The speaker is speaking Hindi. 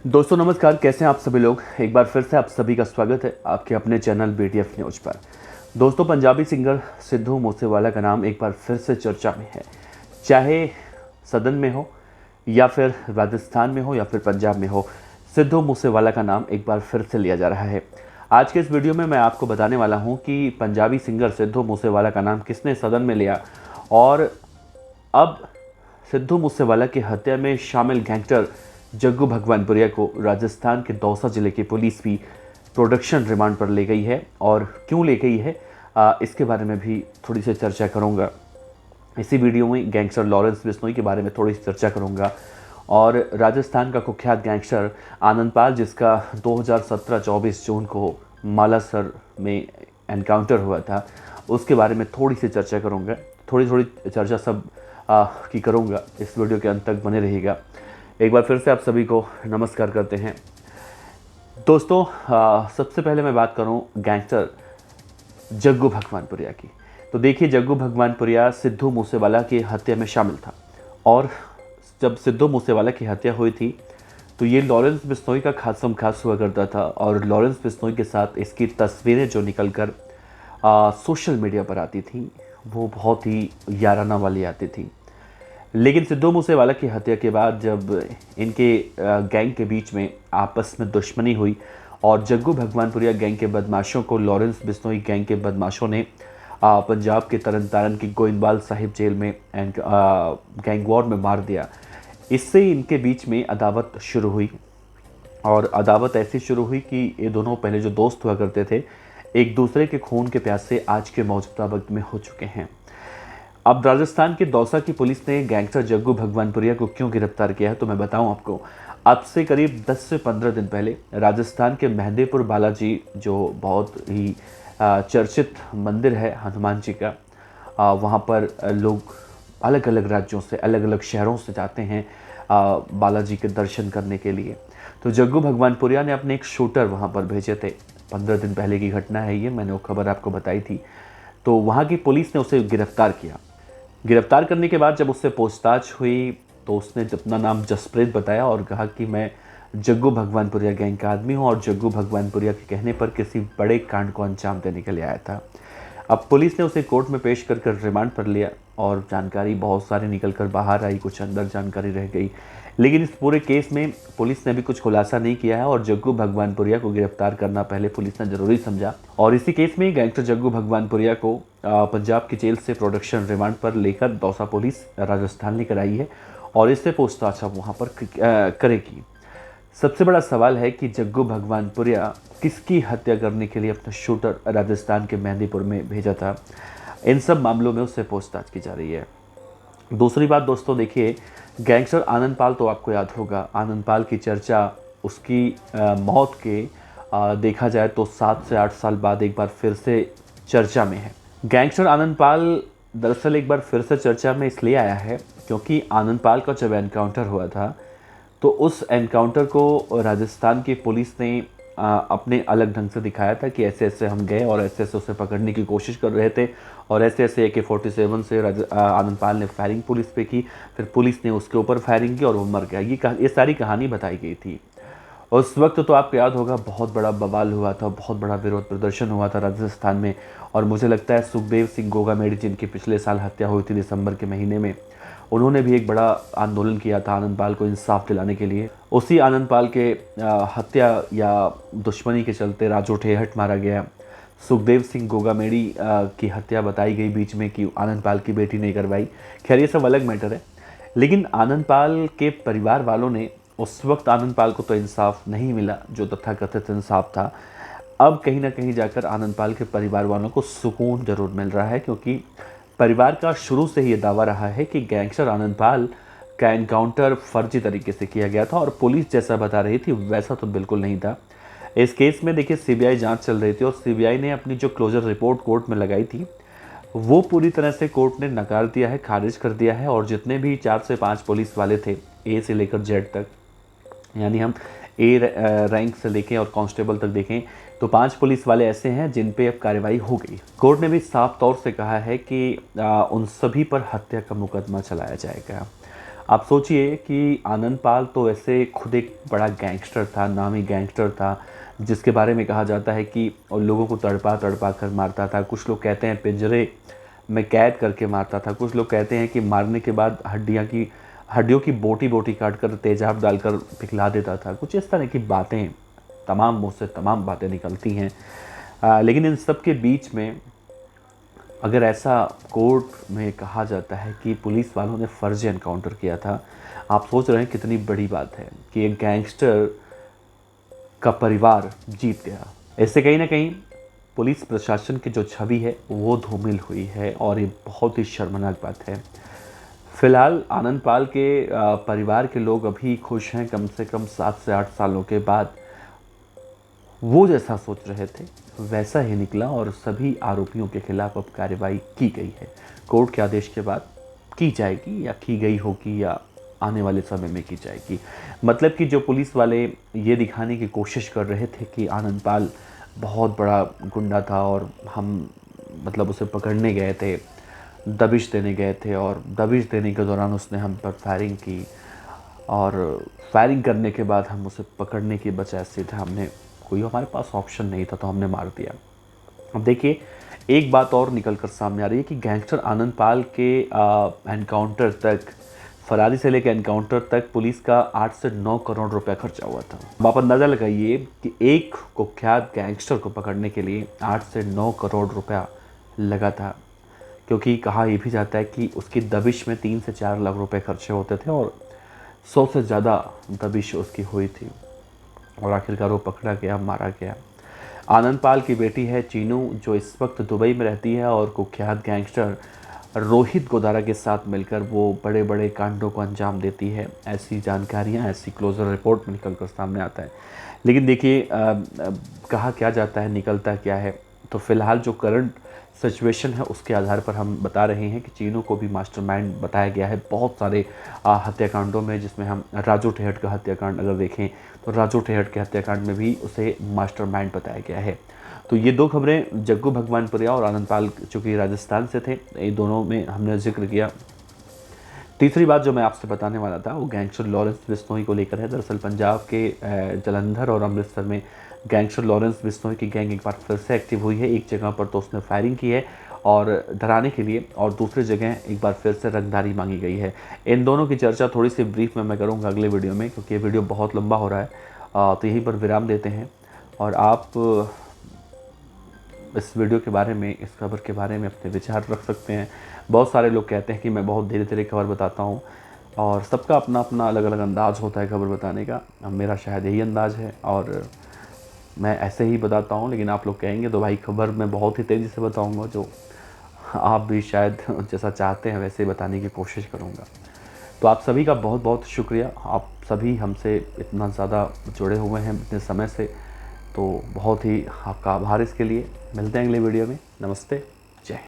दोस्तों नमस्कार, कैसे हैं आप सभी लोग। एक बार फिर से आप सभी का स्वागत है आपके अपने चैनल BTF न्यूज़ पर। दोस्तों, पंजाबी सिंगर सिद्धू मूसेवाला का नाम एक बार फिर से चर्चा में है। चाहे सदन में हो या फिर राजस्थान में हो या फिर पंजाब में हो, सिद्धू मूसेवाला का नाम एक बार फिर से लिया जा रहा है। आज के इस वीडियो में मैं आपको बताने वाला हूँ कि पंजाबी सिंगर सिद्धू मूसेवाला का नाम किसने सदन में लिया और अब सिद्धू मूसेवाला की हत्या में शामिल गैंगस्टर जग्गू भगवानपुरिया को राजस्थान के दौसा जिले की पुलिस भी प्रोडक्शन रिमांड पर ले गई है। और क्यों ले गई है इसके बारे में भी थोड़ी सी चर्चा करूंगा। इसी वीडियो में गैंगस्टर लॉरेंस बिश्नोई के बारे में थोड़ी सी चर्चा करूंगा और राजस्थान का कुख्यात गैंगस्टर आनंदपाल, जिसका 2017-24 जून को मालासर में एनकाउंटर हुआ था, उसके बारे में थोड़ी सी चर्चा करूंगा। थोड़ी चर्चा सब की करूंगा। इस वीडियो के अंत तक बने रहिएगा। एक बार फिर से आप सभी को नमस्कार करते हैं। दोस्तों, सबसे पहले मैं बात करूं गैंगस्टर जग्गू भगवानपुरिया की। तो देखिए, जग्गू भगवानपुरिया सिद्धू मूसेवाला की हत्या में शामिल था और जब सिद्धू मूसेवाला की हत्या हुई थी तो ये लॉरेंस बिश्नोई का खासम खास हुआ करता था और लॉरेंस बिश्नोई के साथ इसकी तस्वीरें जो निकल कर सोशल मीडिया पर आती थी वो बहुत ही याराना वाली आती थी। लेकिन सिद्धू मूसेवाला की हत्या के बाद जब इनके गैंग के बीच में आपस में दुश्मनी हुई और जग्गू भगवानपुरिया गैंग के बदमाशों को लॉरेंस बिश्नोई गैंग के बदमाशों ने पंजाब के तरन तारण की गोइंदवाल साहिब जेल में गैंग वॉर में मार दिया। इससे इनके बीच में अदावत शुरू हुई और अदावत ऐसी शुरू हुई कि ये दोनों पहले जो दोस्त हुआ करते थे, एक दूसरे के खून के प्यासे आज के मौजूदा वक्त में हो चुके हैं। अब राजस्थान के दौसा की पुलिस ने गैंगस्टर जग्गू भगवानपुरिया को क्यों गिरफ्तार किया है तो मैं बताऊं आपको। अब से करीब 10 से 15 दिन पहले राजस्थान के मेहंदीपुर बालाजी, जो बहुत ही चर्चित मंदिर है हनुमान जी का, वहाँ पर लोग अलग अलग राज्यों से, अलग अलग शहरों से जाते हैं बालाजी के दर्शन करने के लिए। तो जग्गू भगवानपुरिया ने अपने एक शूटर वहाँ पर भेजे थे। 15 दिन पहले की घटना है ये, मैंने वो खबर आपको बताई थी। तो वहाँ की पुलिस ने उसे गिरफ्तार किया। गिरफ्तार करने के बाद जब उससे पूछताछ हुई तो उसने अपना नाम जसप्रीत बताया और कहा कि मैं जग्गू भगवानपुरिया गैंग का आदमी हूँ और जग्गू भगवानपुरिया के कहने पर किसी बड़े कांड को अंजाम देने के लिए आया था। अब पुलिस ने उसे कोर्ट में पेश कर रिमांड पर लिया और जानकारी बहुत सारी निकल कर बाहर आई, कुछ अंदर जानकारी रह गई। लेकिन इस पूरे केस में पुलिस ने भी कुछ खुलासा नहीं किया है और जग्गू भगवानपुरिया को गिरफ्तार करना पहले पुलिस ने जरूरी समझा। और इसी केस में गैंगस्टर जग्गू भगवानपुरिया को पंजाब की जेल से प्रोडक्शन रिमांड पर लेकर दौसा पुलिस राजस्थान लेकर आई है और इससे पूछताछ अब वहाँ पर करेगी। सबसे बड़ा सवाल है कि जग्गू भगवानपुरिया किसकी हत्या करने के लिए अपना शूटर राजस्थान के मेहंदीपुर में भेजा था। इन सब मामलों में उससे पूछताछ की जा रही है। दूसरी बात दोस्तों, देखिए, गैंगस्टर आनंदपाल तो आपको याद होगा। आनंदपाल की चर्चा उसकी मौत के देखा जाए तो 7 से 8 साल बाद एक बार फिर से चर्चा में है। गैंगस्टर आनंदपाल दरअसल एक बार फिर से चर्चा में इसलिए आया है क्योंकि आनंदपाल का जब एनकाउंटर हुआ था तो उस एनकाउंटर को राजस्थान की पुलिस ने अपने अलग ढंग से दिखाया था कि ऐसे ऐसे हम गए और ऐसे ऐसे उसे पकड़ने की कोशिश कर रहे थे और ऐसे ऐसे AK-47 से आनंदपाल ने फायरिंग पुलिस पे की। फिर पुलिस ने उसके ऊपर फायरिंग की और वो मर गया। ये सारी कहानी बताई गई थी। उस वक्त तो आपको याद होगा बहुत बड़ा बवाल हुआ था, बहुत बड़ा विरोध प्रदर्शन हुआ था राजस्थान में। और मुझे लगता है सुखदेव सिंह गोगामेड़ी, जिनकी पिछले साल हत्या हुई थी दिसंबर के महीने में, उन्होंने भी एक बड़ा आंदोलन किया था आनंदपाल को इंसाफ दिलाने के लिए। उसी आनंदपाल के हत्या या दुश्मनी के चलते राजू ठेहट मारा गया। सुखदेव सिंह गोगामेड़ी की हत्या बताई गई बीच में कि आनंदपाल की बेटी ने करवाई। खैर, ये सब अलग मैटर है। लेकिन आनंदपाल के परिवार वालों ने उस वक्त आनंदपाल को तो इंसाफ नहीं मिला जो तथाकथित इंसाफ था। अब कहीं ना कहीं जाकर आनंदपाल के परिवार वालों को सुकून जरूर मिल रहा है क्योंकि परिवार का शुरू से ही ये दावा रहा है कि गैंगस्टर आनंदपाल का एनकाउंटर फर्जी तरीके से किया गया था और पुलिस जैसा बता रही थी वैसा तो बिल्कुल नहीं था। इस केस में देखिए, CBI जांच चल रही थी और CBI ने अपनी जो क्लोजर रिपोर्ट कोर्ट में लगाई थी वो पूरी तरह से कोर्ट ने नकार दिया है, खारिज कर दिया है। और जितने भी 4 से 5 पुलिस वाले थे, A से लेकर Z तक, यानी हम A रैंक से लेके और कांस्टेबल तक देखें तो 5 पुलिस वाले ऐसे हैं जिन पे अब कार्रवाई हो गई। कोर्ट ने भी साफ तौर से कहा है कि उन सभी पर हत्या का मुकदमा चलाया जाएगा। आप सोचिए कि आनंद पाल तो ऐसे खुद एक बड़ा गैंगस्टर था, नामी गैंगस्टर था, जिसके बारे में कहा जाता है कि और लोगों को तड़पा तड़पा कर मारता था। कुछ लोग कहते हैं पिंजरे में कैद करके मारता था, कुछ लोग कहते हैं कि मारने के बाद हड्डियों की बोटी बोटी काट कर तेजाब डालकर पिघला देता था। कुछ इस तरह की बातें तमाम मुँह से तमाम बातें निकलती हैं। लेकिन इन सब के बीच में अगर ऐसा कोर्ट में कहा जाता है कि पुलिस वालों ने फर्जी एनकाउंटर किया था, आप सोच रहे हैं कितनी बड़ी बात है कि एक गैंगस्टर का परिवार जीत गया। इससे कहीं ना कहीं पुलिस प्रशासन की जो छवि है वो धूमिल हुई है और ये बहुत ही शर्मनाक बात है। फिलहाल आनंद पाल के परिवार के लोग अभी खुश हैं, कम से कम 7 से 8 सालों के बाद वो जैसा सोच रहे थे वैसा ही निकला और सभी आरोपियों के खिलाफ अब कार्रवाई की गई है। कोर्ट के आदेश के बाद की जाएगी या की गई होगी या आने वाले समय में की जाएगी। मतलब कि जो पुलिस वाले ये दिखाने की कोशिश कर रहे थे कि आनंद पाल बहुत बड़ा गुंडा था और हम मतलब उसे पकड़ने गए थे, दबिश देने गए थे और दबिश देने के दौरान उसने हम पर फायरिंग की और फायरिंग करने के बाद हम उसे पकड़ने की बजाय सीधे हमारे पास ऑप्शन नहीं था तो हमने मार दिया। अब देखिए एक बात और निकल कर सामने आ रही है कि गैंगस्टर आनंद पाल के एनकाउंटर तक, फरारी से लेकर एनकाउंटर तक पुलिस का 8 से 9 करोड़ रुपया खर्चा हुआ था। अब आप अंदाज़ा लगाइए कि एक कुख्यात गैंगस्टर को पकड़ने के लिए 8 से 9 करोड़ रुपया लगा था, क्योंकि कहा यह भी जाता है कि उसकी दबिश में 3 से 4 लाख रुपए खर्चे होते थे और 100 से ज़्यादा दबिश उसकी हुई थी और आखिरकार वो पकड़ा गया, मारा गया। आनंद पाल की बेटी है चीनू, जो इस वक्त दुबई में रहती है और कुख्यात गैंगस्टर रोहित गोदारा के साथ मिलकर वो बड़े बड़े कांडों को अंजाम देती है। ऐसी जानकारियां, ऐसी क्लोजर रिपोर्ट में निकल कर सामने आता है। लेकिन देखिए कहा क्या जाता है, निकलता क्या है। तो फिलहाल जो करंट सिचुएशन है उसके आधार पर हम बता रहे हैं कि चीनू को भी मास्टरमाइंड बताया गया है बहुत सारे हत्याकांडों में, जिसमें हम राजू ठेहट का हत्याकांड अगर देखें तो राजू ठेहट के हत्याकांड में भी उसे मास्टरमाइंड बताया गया है। तो ये दो खबरें जग्गू भगवानपुरिया और आनंद पाल, चूँकि राजस्थान से थे, ये दोनों में हमने जिक्र किया। तीसरी बात जो मैं आपसे बताने वाला था वो गैंगस्टर लॉरेंस बिश्नोई को लेकर है। दरअसल पंजाब के जलंधर और अमृतसर में गैंगस्टर लॉरेंस बिश्नोई की गैंग एक बार फिर से एक्टिव हुई है। एक जगह पर तो उसने फायरिंग की है और डराने के लिए, और दूसरी जगह एक बार फिर से रंगदारी मांगी गई है। इन दोनों की चर्चा थोड़ी सी ब्रीफ में मैं करूँगा अगले वीडियो में, क्योंकि ये वीडियो बहुत लंबा हो रहा है। तो यहीं पर विराम देते हैं और आप इस वीडियो के बारे में, इस खबर के बारे में अपने विचार रख सकते हैं। बहुत सारे लोग कहते हैं कि मैं बहुत धीरे धीरे खबर बताता हूँ और सबका अपना अपना अलग अलग अंदाज़ होता है खबर बताने का। अब मेरा शायद यही अंदाज़ है और मैं ऐसे ही बताता हूँ, लेकिन आप लोग कहेंगे तो भाई खबर मैं बहुत ही तेज़ी से बताऊँगा, जो आप भी शायद जैसा चाहते हैं वैसे ही बताने की कोशिश करूँगा। तो आप सभी का बहुत बहुत शुक्रिया। आप सभी हमसे इतना ज़्यादा जुड़े हुए हैं इतने समय से, तो बहुत ही आपका आभार इसके लिए। मिलते हैं अगले वीडियो में। नमस्ते।